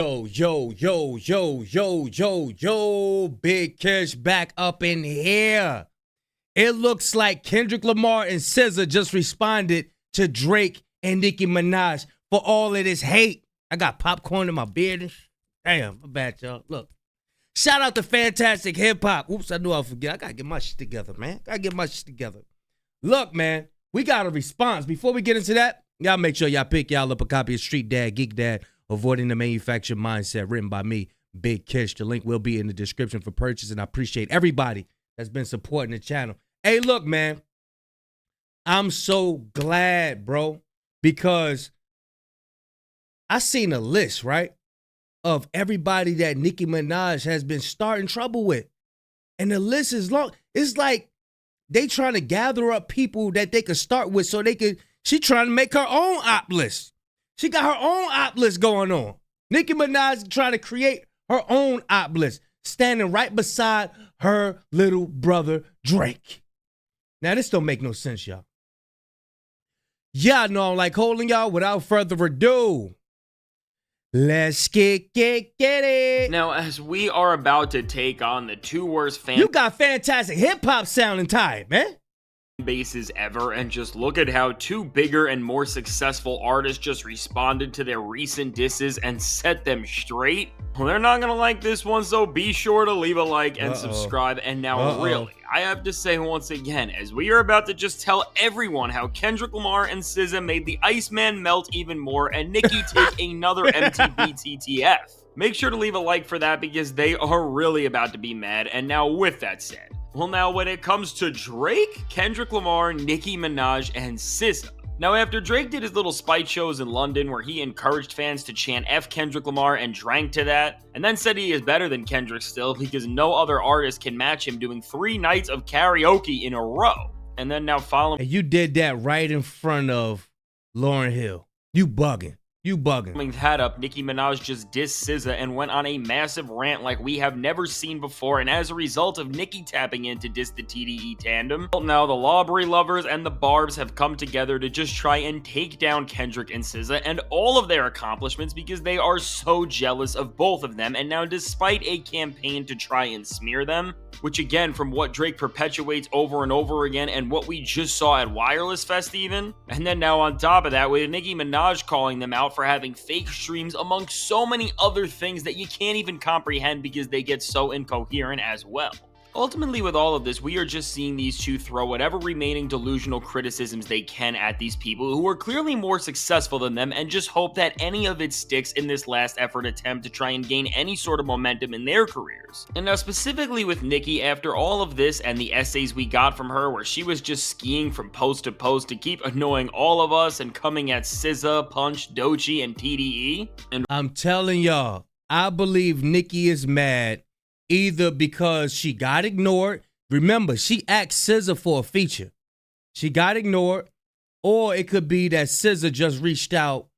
Yo, Big Kish back up in here. It looks like Kendrick Lamar and SZA just responded to Drake and Nicki Minaj for all of this hate. I got popcorn in my beard and damn, my bad, y'all. Look. Shout out to Fantastic Hip Hop. Oops, I knew I forget. I gotta get my shit together, man. Look, man, we got a response. Before we get into that, y'all make sure y'all pick y'all up a copy of Street Dad, Geek Dad, Avoiding the Manufactured Mindset, written by me, Big Kish. The link will be in the description for purchase, and I appreciate everybody that's been supporting the channel. Hey, look, man, I'm so glad, bro, because I seen a list, right, of everybody that Nicki Minaj has been starting trouble with. And the list is long. It's like they trying to gather up people that they could start with so they could, she trying to make her own op list. She got her own op list going on. Nicki Minaj trying to create her own op list, standing right beside her little brother, Drake. Now, this don't make no sense, y'all. Y'all know I don't like holding y'all. Without further ado, let's get it. Now, as we are about to take on the two worst You got Fantastic Hip Hop sounding tired, man. bases ever, and just look at how two bigger and more successful artists just responded to their recent disses and set them straight. Well, they're not gonna like this one, so be sure to leave a like and subscribe. And now really, I have to say once again, as we are about to just tell everyone how Kendrick Lamar and SZA made the Iceman melt even more and Nicki take another MTV TTF. Make sure to leave a like for that because they are really about to be mad. And now with that said, well, now when it comes to Drake, Kendrick Lamar, Nicki Minaj, and SZA. Now, after Drake did his little spite shows in London where he encouraged fans to chant F Kendrick Lamar and drank to that, and then said he is better than Kendrick still because no other artist can match him doing 3 nights of karaoke in a row. And then now following, and you did that right in front of Lauryn Hill. You bugging. Following that up, Nicki Minaj just dissed SZA and went on a massive rant like we have never seen before, and as a result of Nicki tapping in to diss the TDE tandem, now the Lawbury lovers and the Barbs have come together to just try and take down Kendrick and SZA and all of their accomplishments because they are so jealous of both of them. And now, despite a campaign to try and smear them, which again, from what Drake perpetuates over and over again and what we just saw at Wireless Fest even, and then now on top of that with Nicki Minaj calling them out for having fake streams among so many other things that you can't even comprehend because they get so incoherent as well. Ultimately, with all of this, we are just seeing these two throw whatever remaining delusional criticisms they can at these people who are clearly more successful than them and just hope that any of it sticks in this last effort attempt to try and gain any sort of momentum in their careers. And now specifically with Nicki, after all of this and the essays we got from her where she was just skiing from post to post to keep annoying all of us and coming at SZA, Punch, Doechii, and TDE. And I'm telling y'all, I believe Nicki is mad either because she got ignored. Remember, she asked SZA for a feature. She got ignored. Or it could be that SZA just reached out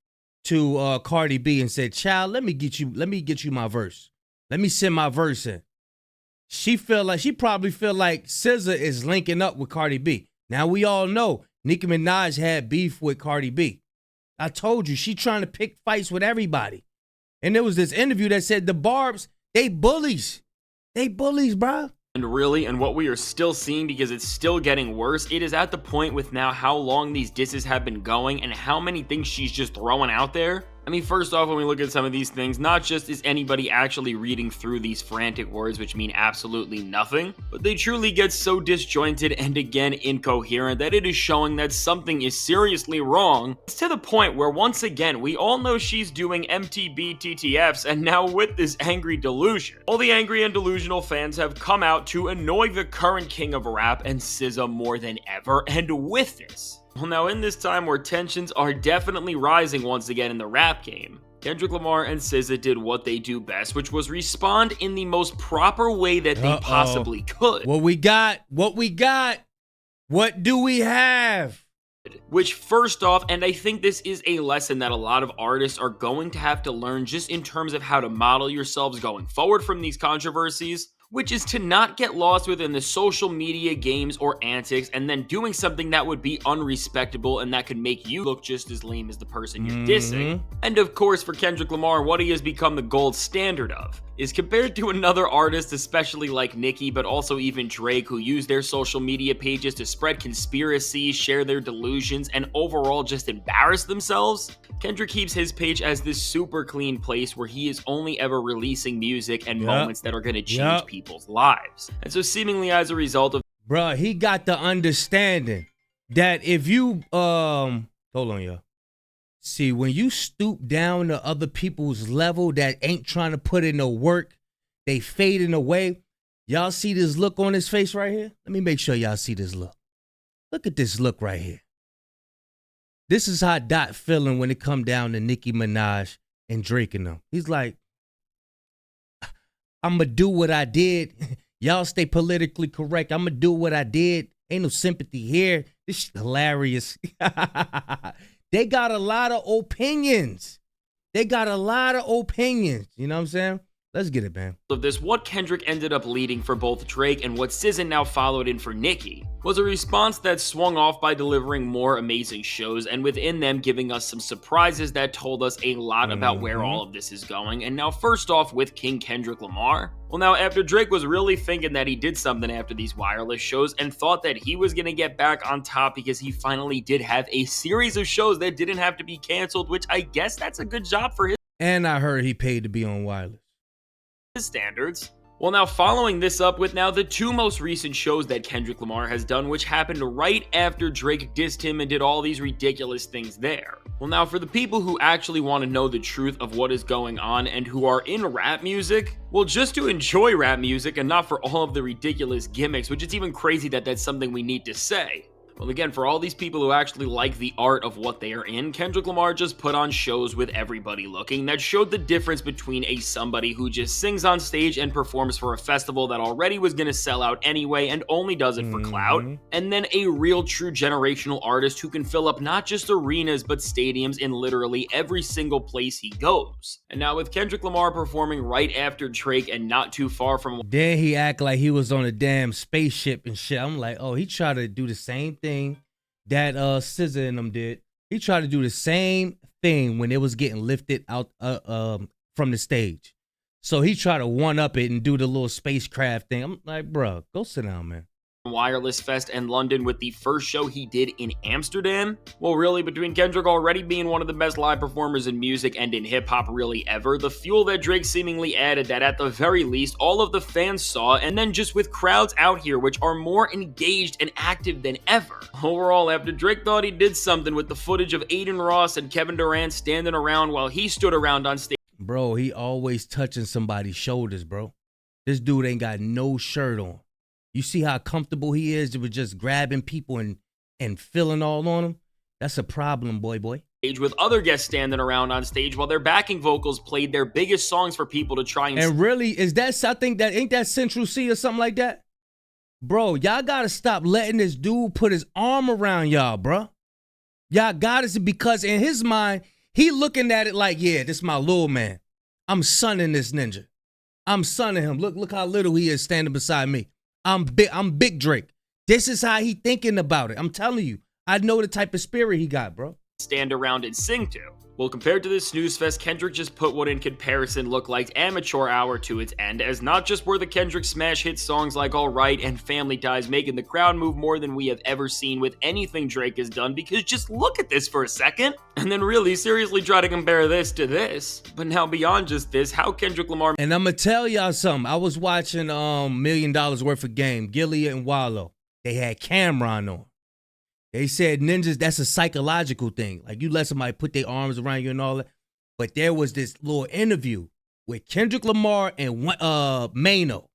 to Cardi B and said, "Child, let me get you my verse. Let me send my verse in." She probably feel like SZA is linking up with Cardi B. Now we all know Nicki Minaj had beef with Cardi B. I told you, she trying to pick fights with everybody. And there was this interview that said the Barbs, they bullies. They bullies, bro. And really, and what we are still seeing, because it's still getting worse, it is at the point with now how long these disses have been going and how many things she's just throwing out there. I mean, first off, when we look at some of these things, not just is anybody actually reading through these frantic words, which mean absolutely nothing, but they truly get so disjointed and again incoherent that it is showing that something is seriously wrong. It's to the point where once again, we all know she's doing MTB TTFs, and now with this angry delusion, all the angry and delusional fans have come out to annoy the current king of rap and SZA more than ever. And with this, well, now in this time where tensions are definitely rising once again in the rap game, Kendrick Lamar and SZA did what they do best, which was respond in the most proper way that they possibly could. What do we have? Which, first off, and I think this is a lesson that a lot of artists are going to have to learn just in terms of how to model yourselves going forward from these controversies. which is to not get lost within the social media games or antics and then doing something that would be unrespectable and that could make you look just as lame as the person you're dissing. And of course, for Kendrick Lamar, what he has become the gold standard of is compared to another artist, especially like Nicki, but also even Drake, who use their social media pages to spread conspiracies, share their delusions, and overall just embarrass themselves. Kendrick keeps his page as this super clean place where he is only ever releasing music and moments that are going to change people's lives. And so seemingly as a result of... Bruh, he got the understanding that if you, hold on, y'all. See, when you stoop down to other people's level that ain't trying to put in no work, they fading away. Y'all see this look on his face right here? Let me make sure y'all see this look. Look at this look right here. This is how Dot feeling when it come down to Nicki Minaj and Drake and them. He's like, I'm going to do what I did. Y'all stay politically correct. I'm going to do what I did. Ain't no sympathy here. This is hilarious. They got a lot of opinions. You know what I'm saying? Let's get it, man. Of this, what Kendrick ended up leading for both Drake and what SZA now followed in for Nicki was a response that swung off by delivering more amazing shows and within them giving us some surprises that told us a lot about where all of this is going. And now first off with King Kendrick Lamar. Well, now after Drake was really thinking that he did something after these wireless shows and thought that he was going to get back on top because he finally did have a series of shows that didn't have to be canceled, which I guess that's a good job for his... And I heard he paid to be on wireless. Standards. Well, now following this up with now the two most recent shows that Kendrick Lamar has done, which happened right after Drake dissed him and did all these ridiculous things there. Well, now for the people who actually want to know the truth of what is going on and who are in rap music, well, just to enjoy rap music and not for all of the ridiculous gimmicks, which is even crazy that that's something we need to say. Well, again, for all these people who actually like the art of what they are in, Kendrick Lamar just put on shows with everybody looking that showed the difference between somebody who just sings on stage and performs for a festival that already was going to sell out anyway and only does it for clout, and then a real true generational artist who can fill up not just arenas but stadiums in literally every single place he goes. And now with Kendrick Lamar performing right after Drake and not too far from... Then he act like he was on a damn spaceship and shit. I'm like, oh, he tried to do the same thing that SZA and them did. He tried to do the same thing when it was getting lifted out from the stage. So he tried to one up it and do the little spacecraft thing. I'm like, bro, go sit down, man. Wireless Fest in London with the first show he did in Amsterdam. Well, really, between Kendrick already being one of the best live performers in music and in hip-hop really ever, the fuel that Drake seemingly added that at the very least all of the fans saw, and then just with crowds out here which are more engaged and active than ever. Overall, after Drake thought he did something with the footage of Aiden Ross and Kevin Durant standing around while he stood around on stage. Bro, he always touching somebody's shoulders, bro. This dude ain't got no shirt on. You see how comfortable he is with just grabbing people and feeling all on them? That's a problem, boy. With other guests standing around on stage while their backing vocals played their biggest songs for people to try and really, is that, I think that, ain't that Central C or something like that? Bro, y'all gotta stop letting this dude put his arm around y'all, bro. Y'all got it because in his mind, he looking at it like, yeah, this my little man. I'm sonning this ninja. I'm sonning him. Look how little he is standing beside me. I'm big Drake. This is how he thinking about it. I'm telling you. I know the type of spirit he got, bro. Stand around and sing to. Well, compared to this snooze fest, Kendrick just put what in comparison looked like amateur hour to its end, as not just were the Kendrick smash hit songs like Alright and Family Ties making the crowd move more than we have ever seen with anything Drake has done, because just look at this for a second, and then really seriously try to compare this to this. But now beyond just this, how Kendrick Lamar... And I'm gonna tell y'all something. I was watching $1 Million Worth of Game, Gilly and Wallow. They had Cameron on. They said ninjas, that's a psychological thing. Like you let somebody put their arms around you and all that. But there was this little interview with Kendrick Lamar and Mano.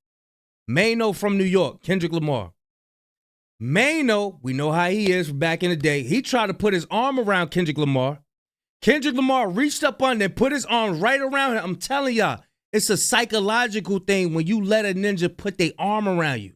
Mano from New York, Kendrick Lamar. Mano, we know how he is from back in the day. He tried to put his arm around Kendrick Lamar. Kendrick Lamar reached up on and put his arm right around him. I'm telling y'all, it's a psychological thing when you let a ninja put their arm around you.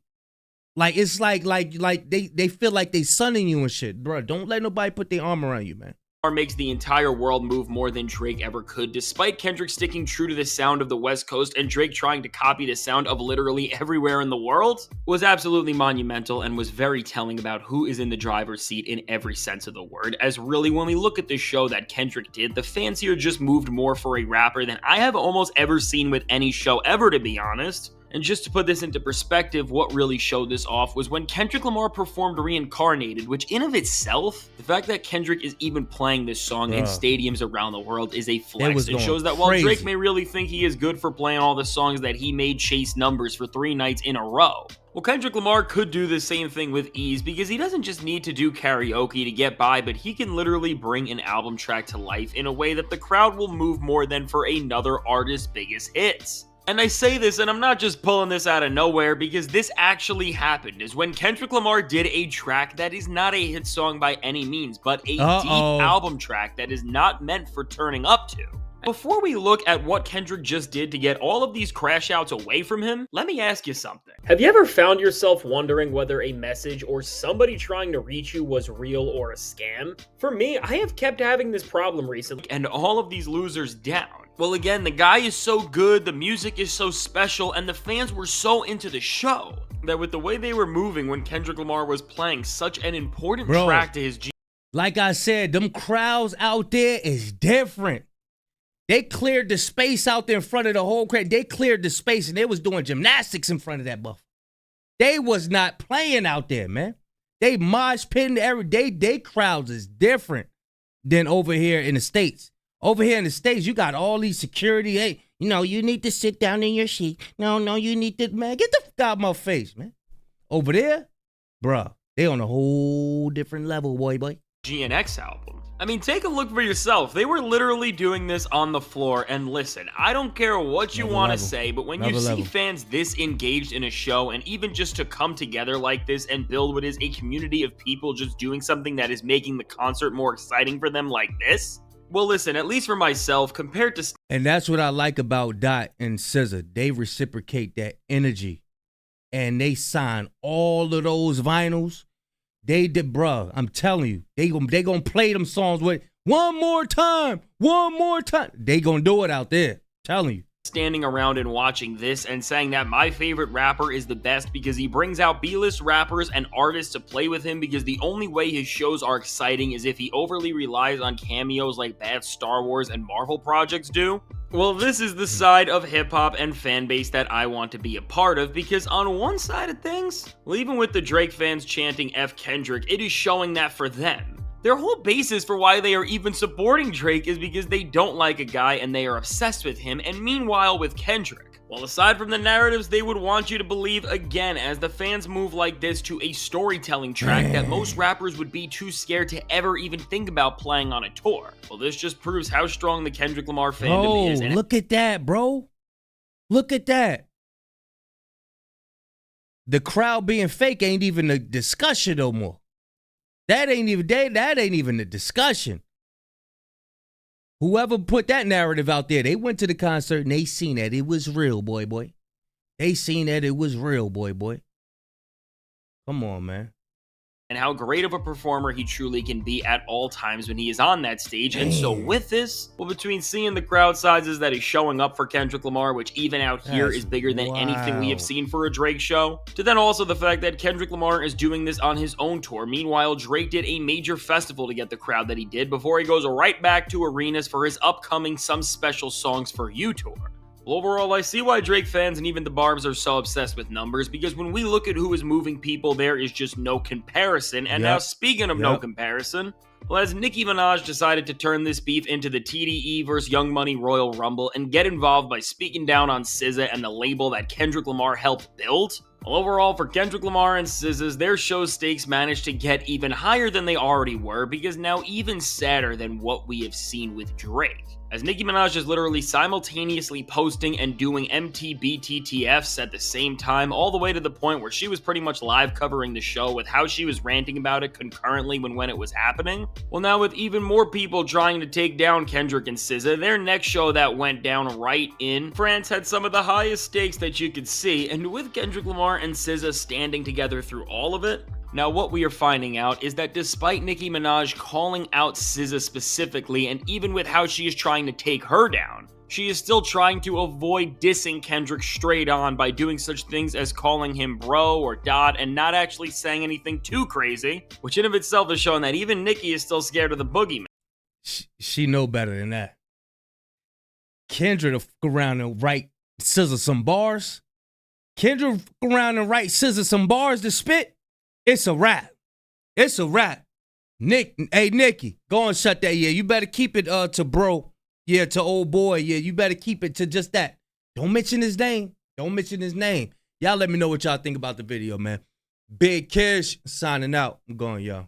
Like it's like they feel like they sunning you and shit, bro. Don't let nobody put their arm around you, man. makes the entire world move more than Drake ever could, despite Kendrick sticking true to the sound of the West Coast and Drake trying to copy the sound of literally everywhere in the world, was absolutely monumental and was very telling about who is in the driver's seat in every sense of the word, as really when we look at the show that Kendrick did, the fans here just moved more for a rapper than I have almost ever seen with any show ever, to be honest. And just to put this into perspective, what really showed this off was when Kendrick Lamar performed Reincarnated, which in of itself, the fact that Kendrick is even playing this song in stadiums around the world is a flex. It shows that while Drake may really think he is good for playing all the songs that he made chase numbers for 3 nights in a row, well, Kendrick Lamar could do the same thing with ease because he doesn't just need to do karaoke to get by, but he can literally bring an album track to life in a way that the crowd will move more than for another artist's biggest hits. And I say this, and I'm not just pulling this out of nowhere, because this actually happened, is when Kendrick Lamar did a track that is not a hit song by any means, but a deep album track that is not meant for turning up to. Before we look at what Kendrick just did to get all of these crash outs away from him, let me ask you something. Have you ever found yourself wondering whether a message or somebody trying to reach you was real or a scam? For me, I have kept having this problem recently, and all of these losers down. Well, again, the guy is so good, the music is so special, and the fans were so into the show that with the way they were moving when Kendrick Lamar was playing such an important track to his like I said, them crowds out there is different. They cleared the space out there in front of the whole crowd. They cleared the space, and they was doing gymnastics in front of that buff. They was not playing out there, man. They mosh pitting every day. They crowds is different than over here in the States. Over here in the States, you got all these security. Hey, you know, you need to sit down in your seat. No, you need to, man, get the fuck out of my face, man. Over there, bruh, they on a whole different level, boy. GNX album. I mean, take a look for yourself. They were literally doing this on the floor, and listen, I don't care what you want to say, but when you see fans this engaged in a show, and even just to come together like this and build what is a community of people just doing something that is making the concert more exciting for them like this, well, listen, at least for myself, compared to... And that's what I like about Dot and SZA. They reciprocate that energy. And they sign all of those vinyls. They did, bruh, I'm telling you, they gonna play them songs with one more time. They gonna do it out there. I'm telling you. Standing around and watching this and saying that my favorite rapper is the best because he brings out B-list rappers and artists to play with him, because the only way his shows are exciting is if he overly relies on cameos like bad Star Wars and Marvel projects do. Well, this is the side of hip-hop and fan base that I want to be a part of, because on one side of things, well, even with the Drake fans chanting F Kendrick, it is showing that for them, their whole basis for why they are even supporting Drake is because they don't like a guy and they are obsessed with him. And meanwhile with Kendrick, well, aside from the narratives they would want you to believe, again, as the fans move like this to a storytelling track that most rappers would be too scared to ever even think about playing on a tour. Well, this just proves how strong the Kendrick Lamar fandom is. And look at that, bro. Look at that. The crowd being fake ain't even a discussion no more. That ain't even a discussion. Whoever put that narrative out there, they went to the concert and they seen that it was real, boy. They seen that it was real, boy. Come on, man. And how great of a performer he truly can be at all times when he is on that stage. And so with this, well, between seeing the crowd sizes that is showing up for Kendrick Lamar, which even out here is bigger than anything we have seen for a Drake show, to then also the fact that Kendrick Lamar is doing this on his own tour. Meanwhile, Drake did a major festival to get the crowd that he did before he goes right back to arenas for his upcoming Some Special Songs for You tour. Well, overall, I see why Drake fans and even the Barbs are so obsessed with numbers, because when we look at who is moving people, there is just no comparison. And now, speaking of no comparison, well, as Nicki Minaj decided to turn this beef into the TDE vs. Young Money Royal Rumble and get involved by speaking down on SZA and the label that Kendrick Lamar helped build, well, overall, for Kendrick Lamar and SZA's, their show stakes managed to get even higher than they already were, because now even sadder than what we have seen with Drake, as Nicki Minaj is literally simultaneously posting and doing MTBTTFs at the same time, all the way to the point where she was pretty much live covering the show with how she was ranting about it concurrently when it was happening. Well, now with even more people trying to take down Kendrick and SZA, their next show that went down right in France had some of the highest stakes that you could see, and with Kendrick Lamar and SZA standing together through all of it, Now, what we are finding out is that despite Nicki Minaj calling out SZA specifically, and even with how she is trying to take her down, she is still trying to avoid dissing Kendrick straight on by doing such things as calling him bro or dot and not actually saying anything too crazy, which in of itself is showing that even Nicki is still scared of the boogeyman. She know better than that. Kendrick will fuck around and write SZA some bars. Kendrick will fuck around and write SZA some bars to spit. It's a rap. It's a rap. Hey, Nicki, go and shut that. Yeah, you better keep it to bro. Yeah, to old boy. Yeah, you better keep it to just that. Don't mention his name. Don't mention his name. Y'all let me know what y'all think about the video, man. Big Kish signing out. I'm going, y'all.